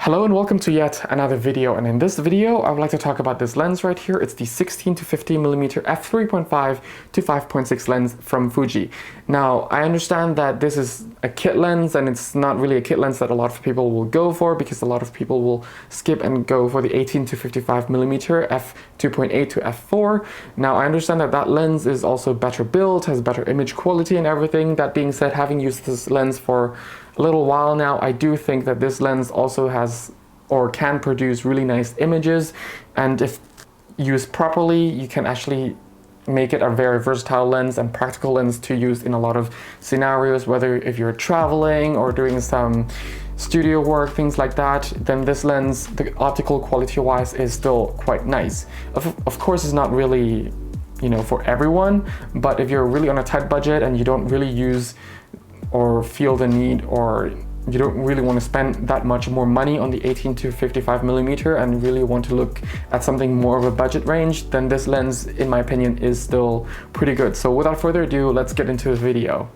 Hello and welcome to yet another video, and in this video I would like to talk about this lens right here. It's the 16-50mm f3.5 to 5.6 lens from Fuji. Now I understand that this is a kit lens and it's not really a kit lens that a lot of people will go for, because a lot of people will skip and go for the 18-55mm f2.8 to f4. Now I understand that that lens is also better built, has better image quality and everything. That being said, having used this lens for a little while now, I do think that this lens also has or can produce really nice images, and if used properly you can actually make it a very versatile lens and practical lens to use in a lot of scenarios, whether if you're traveling or doing some studio work, things like that. Then this lens, the optical quality wise, is still quite nice. Of course it's not really, for everyone, but if you're really on a tight budget and you don't really use or feel the need, or you don't really want to spend that much more money on the 18-55mm and really want to look at something more of a budget range, then this lens, in my opinion, is still pretty good. So without further ado, let's get into the video.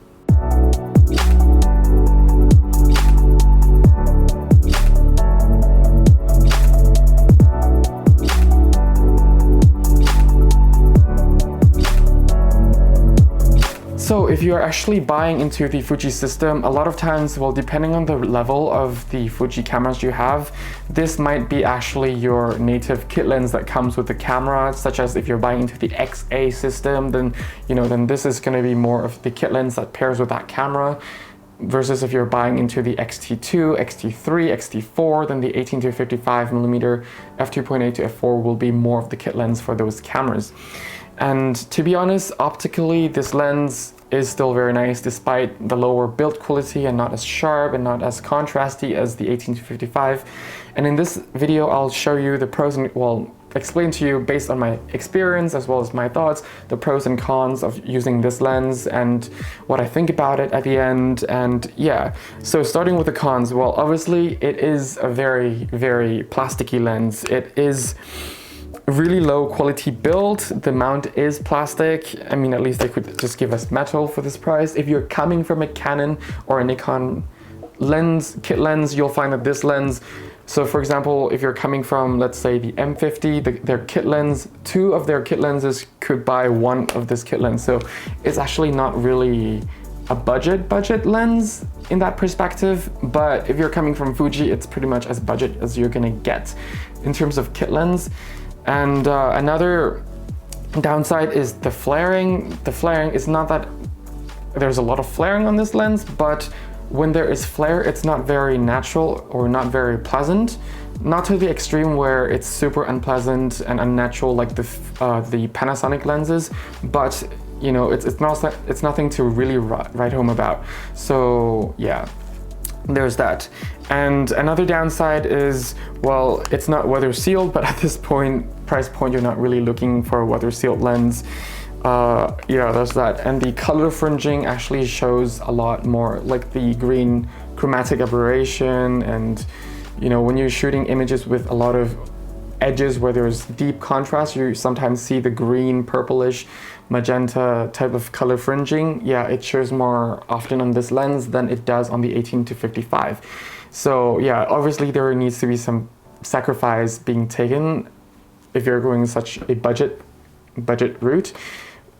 So if you're actually buying into the Fuji system, a lot of times, well, depending on the level of the Fuji cameras you have, this might be actually your native kit lens that comes with the camera, such as if you're buying into the XA system, then this is going to be more of the kit lens that pairs with that camera. Versus if you're buying into the XT2, XT3, XT4, then the 18-55mm f2.8 to f4 will be more of the kit lens for those cameras. And to be honest, optically this lens is still very nice despite the lower build quality and not as sharp and not as contrasty as the 18-55. And in this video I'll show you the pros and, explain to you based on my experience as well as my thoughts, the pros and cons of using this lens and what I think about it at the end. And yeah, so starting with the cons, well, obviously it is a very, very plasticky lens. It is really low quality build. The mount is plastic. I mean, at least they could just give us metal for this price. If you're coming from a Canon or a Nikon lens, kit lens, you'll find that this lens, so for example, if you're coming from, let's say, the M50, their kit lens, two of their kit lenses could buy one of this kit lens. So it's actually not really a budget lens in that perspective. But if you're coming from Fuji, it's pretty much as budget as you're gonna get in terms of kit lens. And another downside is the flaring. The flaring is not that there's a lot of flaring on this lens, but when there is flare, it's not very natural or not very pleasant. Not to the extreme where it's super unpleasant and unnatural like the Panasonic lenses, but it's nothing to really write home about. So yeah, there's that. And another downside is, well, it's not weather sealed, but at this price point, you're not really looking for a weather sealed lens. Yeah, there's that. And the color fringing actually shows a lot more, like the green chromatic aberration. And when you're shooting images with a lot of edges where there's deep contrast, you sometimes see the green, purplish, magenta type of color fringing. Yeah, it shows more often on this lens than it does on the 18-55. So yeah, obviously there needs to be some sacrifice being taken if you're going such a budget route,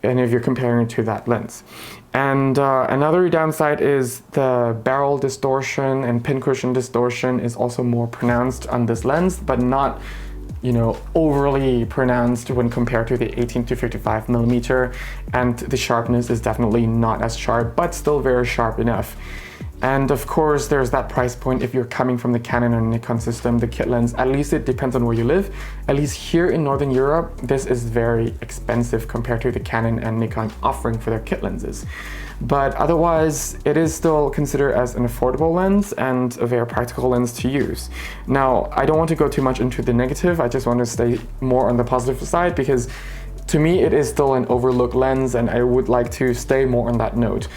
and if you're comparing it to that lens. And another downside is the barrel distortion and pincushion distortion is also more pronounced on this lens, but not overly pronounced when compared to the 18-55mm, and the sharpness is definitely not as sharp, but still very sharp enough. And of course, there's that price point. If you're coming from the Canon or Nikon system, the kit lens, at least it depends on where you live. At least here in Northern Europe, this is very expensive compared to the Canon and Nikon offering for their kit lenses. But otherwise, it is still considered as an affordable lens and a very practical lens to use. Now, I don't want to go too much into the negative. I just want to stay more on the positive side, because to me, it is still an overlooked lens, and I would like to stay more on that note.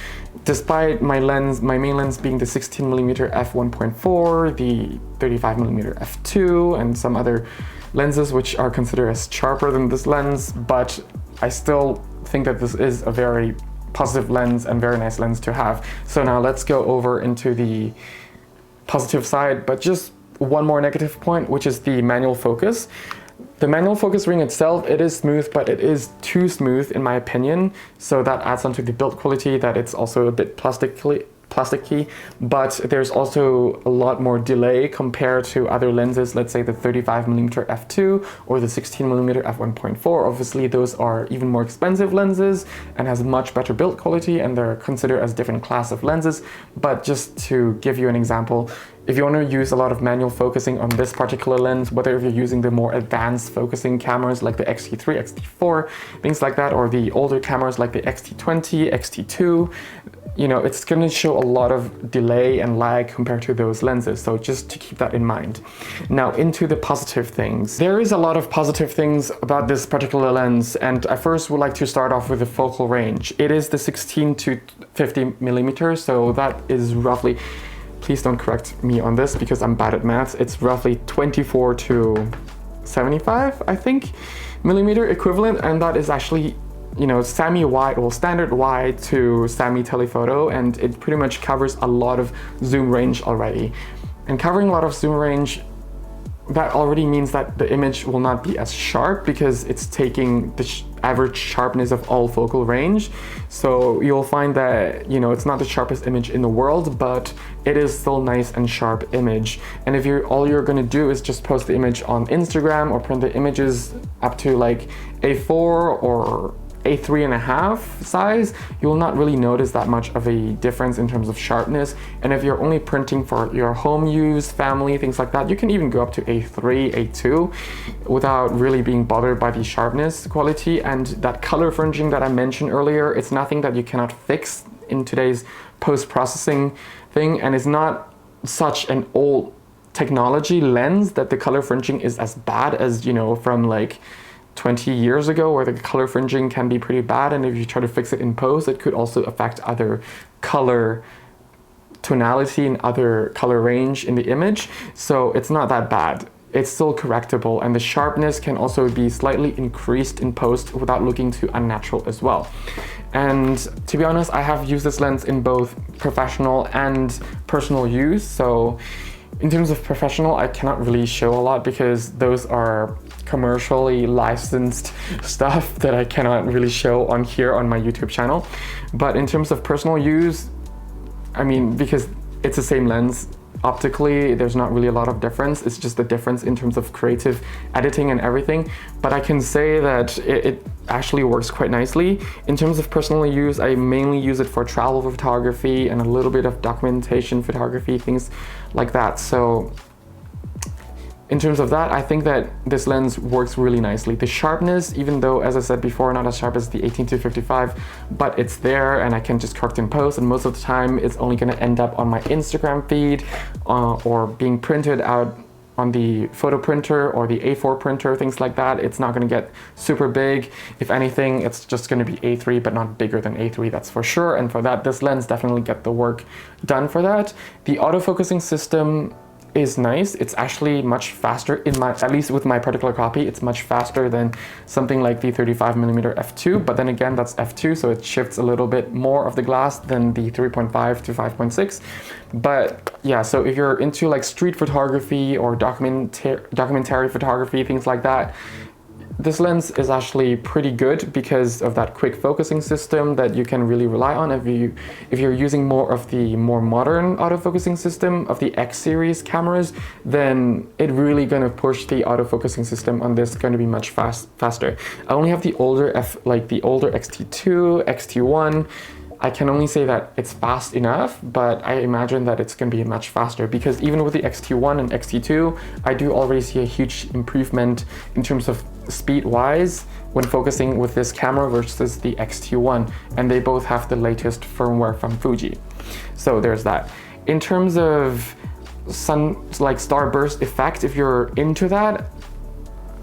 Despite my main lens being the 16mm f1.4, the 35mm f2, and some other lenses which are considered as sharper than this lens, but I still think that this is a very positive lens and very nice lens to have. So now let's go over into the positive side, but just one more negative point, which is the manual focus. The manual focus ring itself, it is smooth, but it is too smooth in my opinion. So that adds on to the build quality, that it's also a bit plasticky, but there's also a lot more delay compared to other lenses, let's say the 35mm f2 or the 16mm f1.4. Obviously those are even more expensive lenses and has much better build quality, and they're considered as different class of lenses. But just to give you an example, if you want to use a lot of manual focusing on this particular lens, whether if you're using the more advanced focusing cameras like the X-T3, X-T4, things like that, or the older cameras like the X-T20, X-T2, you know, it's going to show a lot of delay and lag compared to those lenses. So just to keep that in mind. Now into the positive things. There is a lot of positive things about this particular lens, and I first would like to start off with the focal range. It is the 16 to 50 millimeters, so that is roughly, please don't correct me on this because I'm bad at maths, it's roughly 24 to 75, I think, millimeter equivalent, and that is actually, you know, semi-wide, well, standard wide to semi-telephoto, and it pretty much covers a lot of zoom range already. And covering a lot of zoom range, that already means that the image will not be as sharp because it's taking the average sharpness of all focal range. So you'll find that, you know, it's not the sharpest image in the world, but it is still nice and sharp image. And if all you're gonna do is just post the image on Instagram or print the images up to like A4 or A3.5 size, you will not really notice that much of a difference in terms of sharpness. And if you're only printing for your home use, family, things like that, you can even go up to A3, A2 without really being bothered by the sharpness quality. And that color fringing that I mentioned earlier, it's nothing that you cannot fix in today's post-processing thing, and it's not such an old technology lens that the color fringing is as bad as, you know, from like 20 years ago, where the color fringing can be pretty bad, and if you try to fix it in post, it could also affect other color tonality and other color range in the image. So it's not that bad. It's still correctable, and the sharpness can also be slightly increased in post without looking too unnatural as well. And to be honest, I have used this lens in both professional and personal use. So in terms of professional, I cannot really show a lot because those are commercially licensed stuff that I cannot really show on here on my YouTube channel. But in terms of personal use, I mean, because it's the same lens, optically there's not really a lot of difference. It's just the difference in terms of creative editing and everything. But I can say that it actually works quite nicely. In terms of personal use, I mainly use it for travel photography and a little bit of documentation photography, things like that. So in terms of that, I think that this lens works really nicely. The sharpness, even though, as I said before, not as sharp as the 18-55, but it's there and I can just correct in post, and most of the time it's only gonna end up on my Instagram feed or being printed out on the photo printer or the A4 printer, things like that. It's not gonna get super big. If anything, it's just gonna be A3, but not bigger than A3, that's for sure. And for that, this lens definitely get the work done for that. The autofocusing system is nice. It's actually much faster in my, at least with my particular copy, it's much faster than something like the 35mm f2, but then again, that's f2, so it shifts a little bit more of the glass than the 3.5 to 5.6. But yeah, so if you're into like street photography or documentary photography, things like that, this lens is actually pretty good because of that quick focusing system that you can really rely on. If you're using more of the more modern autofocusing system of the X series cameras, then it really gonna push the autofocusing system on this, going to be much faster. I only have the older the older X-T2, X-T1. I can only say that it's fast enough, but I imagine that it's going to be much faster because even with the X-T1 and X-T2, I do already see a huge improvement in terms of speed-wise when focusing with this camera versus the X-T1, and they both have the latest firmware from Fuji. So there's that. In terms of starburst effect, if you're into that,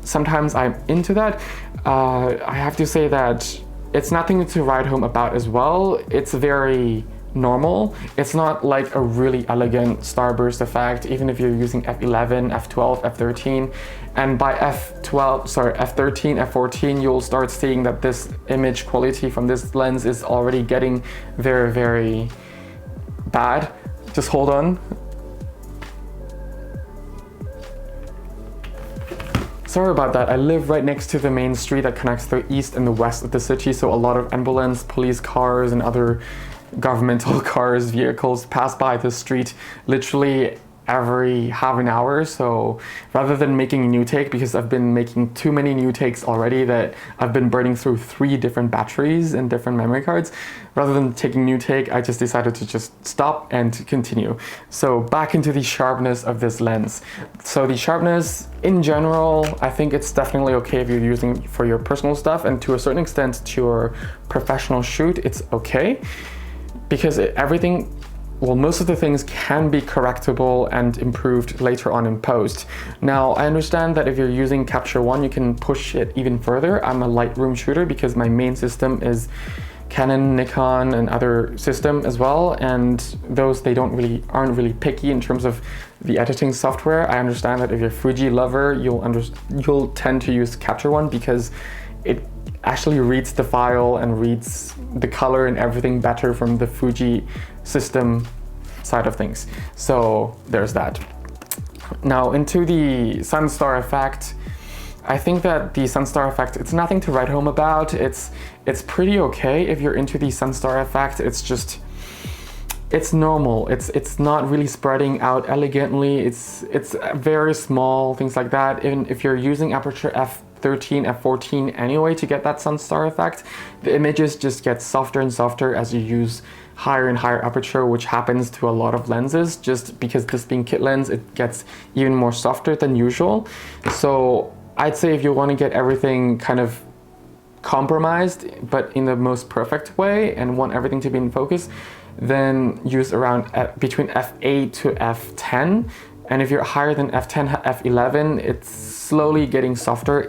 sometimes I'm into that. I have to say that it's nothing to write home about as well. It's very normal. It's not like a really elegant starburst effect, even if you're using f11, f12, f13. And by f13, f14, you'll start seeing that this image quality from this lens is already getting very, very bad. Just hold on. Sorry about that. I live right next to the main street that connects the east and the west of the city, so a lot of ambulance, police cars, and other governmental cars, vehicles pass by the street literally every half an hour. So rather than making a new take, because I've been making too many new takes already that I've been burning through 3 different batteries and different memory cards, rather than taking new take, I just decided to just stop and continue. So back into the sharpness of this lens. So the sharpness in general, I think it's definitely okay if you're using for your personal stuff, and to a certain extent to your professional shoot, it's okay, because most of the things can be correctable and improved later on in post. Now, I understand that if you're using Capture One, you can push it even further. I'm a Lightroom shooter because my main system is Canon, Nikon, and other system as well, and those aren't really picky in terms of the editing software. I understand that if you're a Fuji lover, you'll tend to use Capture One because it actually reads the file and reads the color and everything better from the Fuji system side of things. So there's that. Now into the Sunstar effect. I think that the Sunstar effect, it's nothing to write home about. It's pretty okay if you're into the Sunstar effect. It's normal. It's not really spreading out elegantly. It's very small, things like that. Even if you're using aperture f13, f14 anyway to get that Sunstar effect, the images just get softer and softer as you use higher and higher aperture, which happens to a lot of lenses. Just because this being kit lens, it gets even more softer than usual. So I'd say if you want to get everything kind of compromised, but in the most perfect way, and want everything to be in focus, then use around between f8 to f10. And if you're higher than f10, f11, it's slowly getting softer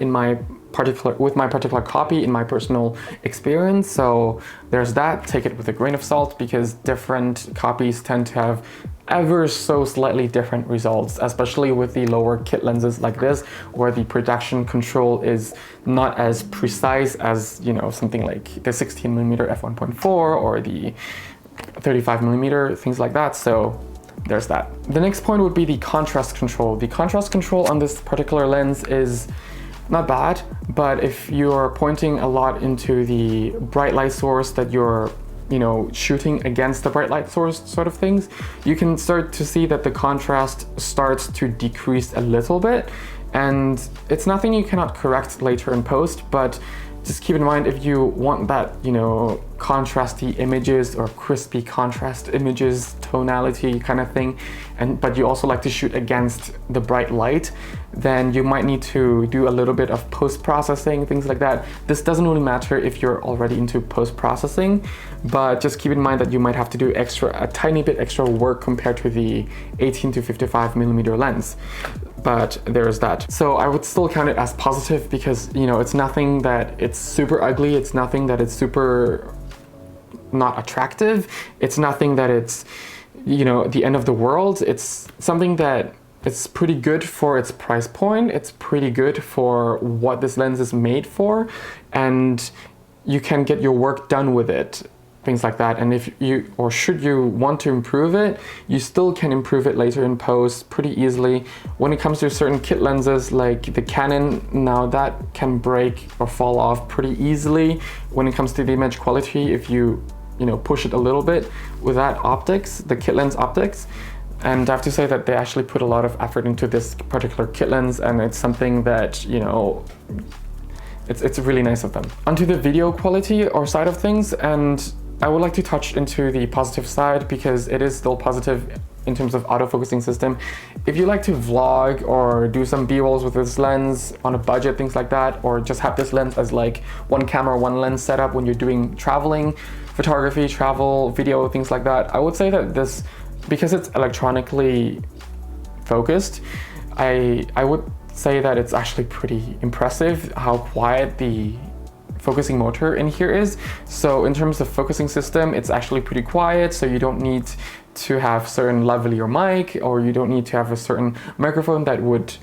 with my particular copy in my personal experience. So there's that. Take it with a grain of salt, because different copies tend to have ever so slightly different results, especially with the lower kit lenses like this, where the production control is not as precise as, something like the 16mm f1.4 or the 35mm, things like that. So there's that. The next point would be the contrast control. The contrast control on this particular lens is not bad, but if you're pointing a lot into the bright light source that you're shooting against the bright light source sort of things, you can start to see that the contrast starts to decrease a little bit, and it's nothing you cannot correct later in post, but just keep in mind, if you want that, contrasty images or crispy contrast images, tonality kind of thing, but you also like to shoot against the bright light, then you might need to do a little bit of post-processing, things like that. This doesn't really matter if you're already into post-processing, but just keep in mind that you might have to do a tiny bit extra work compared to the 18 to 55mm lens. But there's that. So I would still count it as positive, because it's nothing that it's super ugly, it's nothing that it's super not attractive, it's nothing that it's the end of the world. It's something that it's pretty good for its price point, it's pretty good for what this lens is made for, and you can get your work done with it, things like that. And should you want to improve it, you still can improve it later in post pretty easily. When it comes to certain kit lenses like the Canon, now that can break or fall off pretty easily when it comes to the image quality if you push it a little bit with that optics, the kit lens optics. And I have to say that they actually put a lot of effort into this particular kit lens, and it's something that it's really nice of them. Onto the video quality or side of things, and I would like to touch into the positive side, because it is still positive in terms of autofocusing system. If you like to vlog or do some b-rolls with this lens on a budget, things like that, or just have this lens as like one camera, one lens setup when you're doing traveling, photography, travel, video, things like that, I would say that this, because it's electronically focused, I would say that it's actually pretty impressive how quiet the focusing motor in here is. So in terms of focusing system, it's actually pretty quiet, so you don't need to have certain lavalier mic, or you don't need to have a certain microphone that would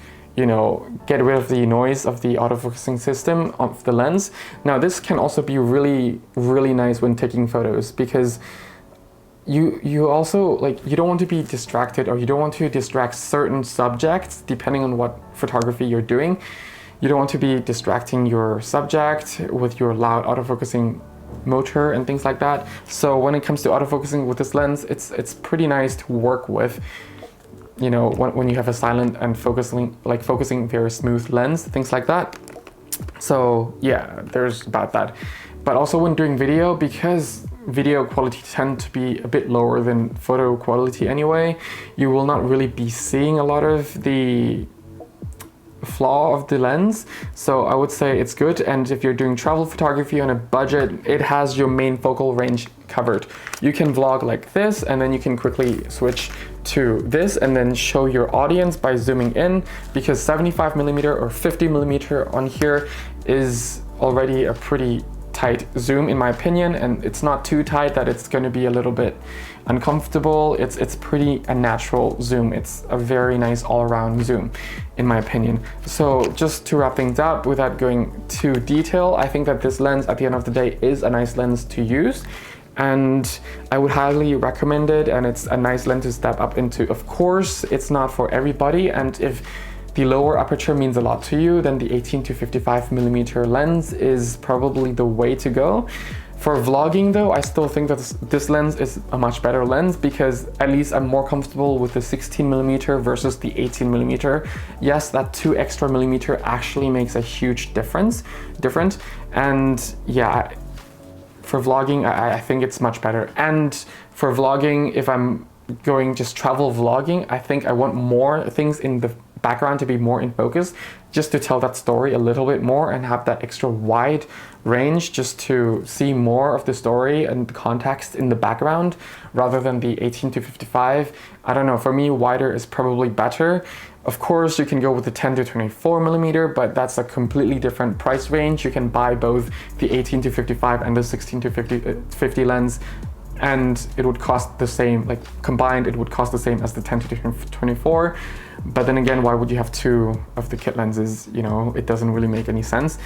get rid of the noise of the autofocusing system of the lens. Now this can also be really, really nice when taking photos, because you also you don't want to be distracted, or you don't want to distract certain subjects depending on what photography you're doing. You don't want to be distracting your subject with your loud autofocusing motor and things like that. So when it comes to autofocusing with this lens, it's pretty nice to work with. You know, when you have a silent and focusing very smooth lens, things like that. So yeah, there's about that. But also when doing video, because video quality tend to be a bit lower than photo quality anyway, you will not really be seeing a lot of the flaw of the lens. So I would say it's good. And if you're doing travel photography on a budget, it has your main focal range covered. You can vlog like this, and then you can quickly switch to this and then show your audience by zooming in, because 75mm or 50mm on here is already a pretty tight zoom in my opinion, and it's not too tight that it's going to be a little bit uncomfortable. It's pretty a natural zoom. It's a very nice all-around zoom in my opinion. So just to wrap things up without going too detail, I think that this lens at the end of the day is a nice lens to use, and I would highly recommend it, and it's a nice lens to step up into. Of course, it's not for everybody, and if the lower aperture means a lot to you, then the 18 to 55mm lens is probably the way to go. For vlogging though, I still think that this lens is a much better lens, because at least I'm more comfortable with the 16mm versus the 18mm. Yes, that 2 extra millimeter actually makes a huge difference. And yeah, for vlogging, I think it's much better. And for vlogging, if I'm going just travel vlogging, I think I want more things in the background to be more in focus, just to tell that story a little bit more and have that extra wide range, just to see more of the story and the context in the background rather than the 18 to 55. I don't know, for me wider is probably better. Of course you can go with the 10 to 24mm, but that's a completely different price range. You can buy both the 18 to 55 and the 16 to 50 lens, and it would cost the same, like combined it would cost the same as the 10 to 24. But then again, why would you have 2 of the kit lenses? You know, it doesn't really make any sense.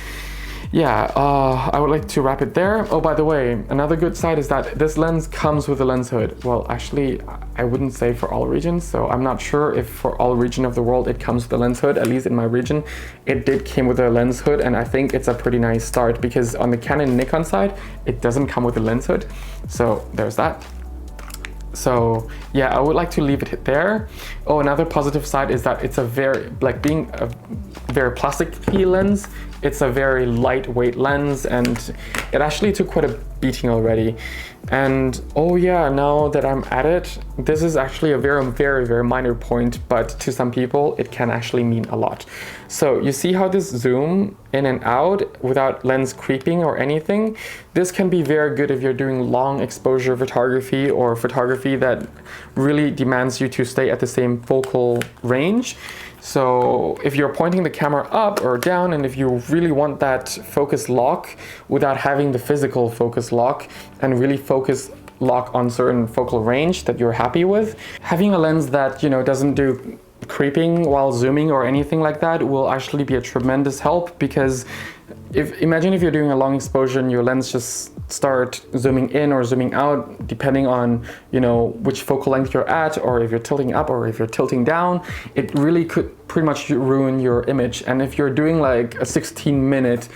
Yeah, I would like to wrap it there. Oh, by the way, another good side is that this lens comes with a lens hood. Well, actually, I wouldn't say for all regions, so I'm not sure if for all region of the world it comes with a lens hood. At least in my region, it did came with a lens hood, and I think it's a pretty nice start, because on the Canon and Nikon side, it doesn't come with a lens hood. So there's that. So yeah, I would like to leave it there. Oh, another positive side is that it's a very, like being a very plastic-y lens, it's a very lightweight lens, and it actually took quite a beating already. And oh yeah, now that I'm at it, this is actually a very minor point, but to some people it can actually mean a lot. So you see how this zoom in and out without lens creeping or anything? This can be very good if you're doing long exposure photography or photography that really demands you to stay at the same focal range. So if you're pointing the camera up or down, and if you really want that focus lock without having the physical focus lock, and really focus lock on certain focal range that you're happy with, having a lens that, you know, doesn't do creeping while zooming or anything like that will actually be a tremendous help. Because imagine if you're doing a long exposure and your lens just start zooming in or zooming out depending on, you know, which focal length you're at, or if you're tilting up or if you're tilting down, it really could pretty much ruin your image. And if you're doing like a 16-minute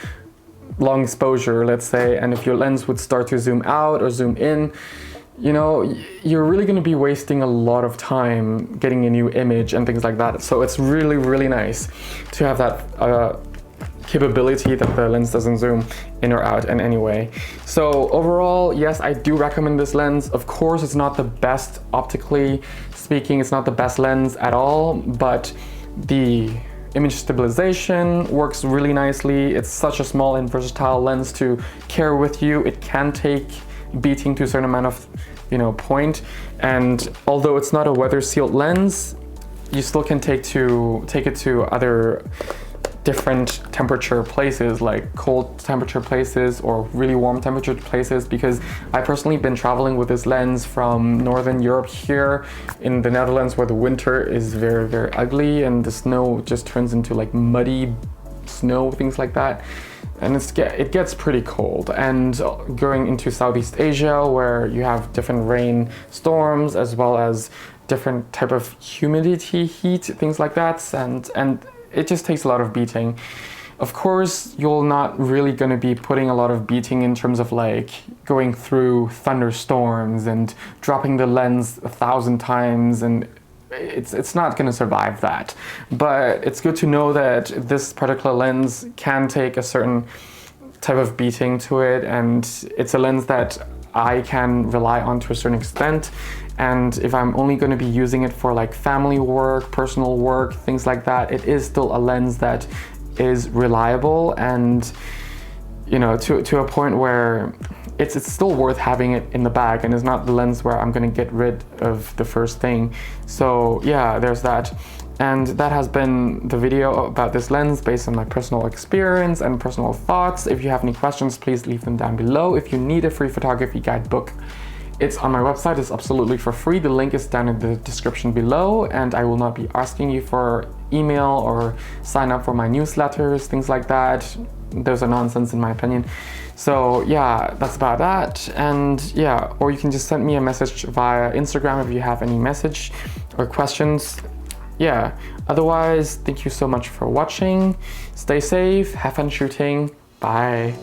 long exposure, let's say, and if your lens would start to zoom out or zoom in, you know, you're really going to be wasting a lot of time getting a new image and things like that. So it's really nice to have that capability that the lens doesn't zoom in or out in any way. So overall, yes, I do recommend this lens. Of course, it's not the best optically speaking, it's not the best lens at all, but the image stabilization works really nicely. It's such a small and versatile lens to carry with you. It can take beating to a certain amount of, you know, point, and although it's not a weather sealed lens, you still can take it to other different temperature places, like cold temperature places or really warm temperature places, because I personally been traveling with this lens from Northern Europe here in the Netherlands, where the winter is very ugly and the snow just turns into like muddy snow, things like that. And it gets pretty cold. And going into Southeast Asia, where you have different rain storms as well as different type of humidity, heat, things like that, and it just takes a lot of beating. Of course, you're not really going to be putting a lot of beating in terms of like going through thunderstorms and dropping the lens 1,000 times, and it's not going to survive that. But it's good to know that this particular lens can take a certain type of beating to it, and it's a lens that I can rely on to a certain extent. And if I'm only going to be using it for like family work, personal work, things like that, it is still a lens that is reliable, and you know, to a point where it's still worth having it in the bag, and it's not the lens where I'm going to get rid of the first thing. So yeah, there's that. And that has been the video about this lens based on my personal experience and personal thoughts. If you have any questions, please leave them down below. If you need a free photography guidebook, it's on my website. It's absolutely for free. The link is down in the description below, and I will not be asking you for email or sign up for my newsletters, things like that. Those are nonsense in my opinion. So yeah, that's about that. And yeah, or you can just send me a message via Instagram if you have any message or questions. Yeah, otherwise, thank you so much for watching. Stay safe, have fun shooting. Bye.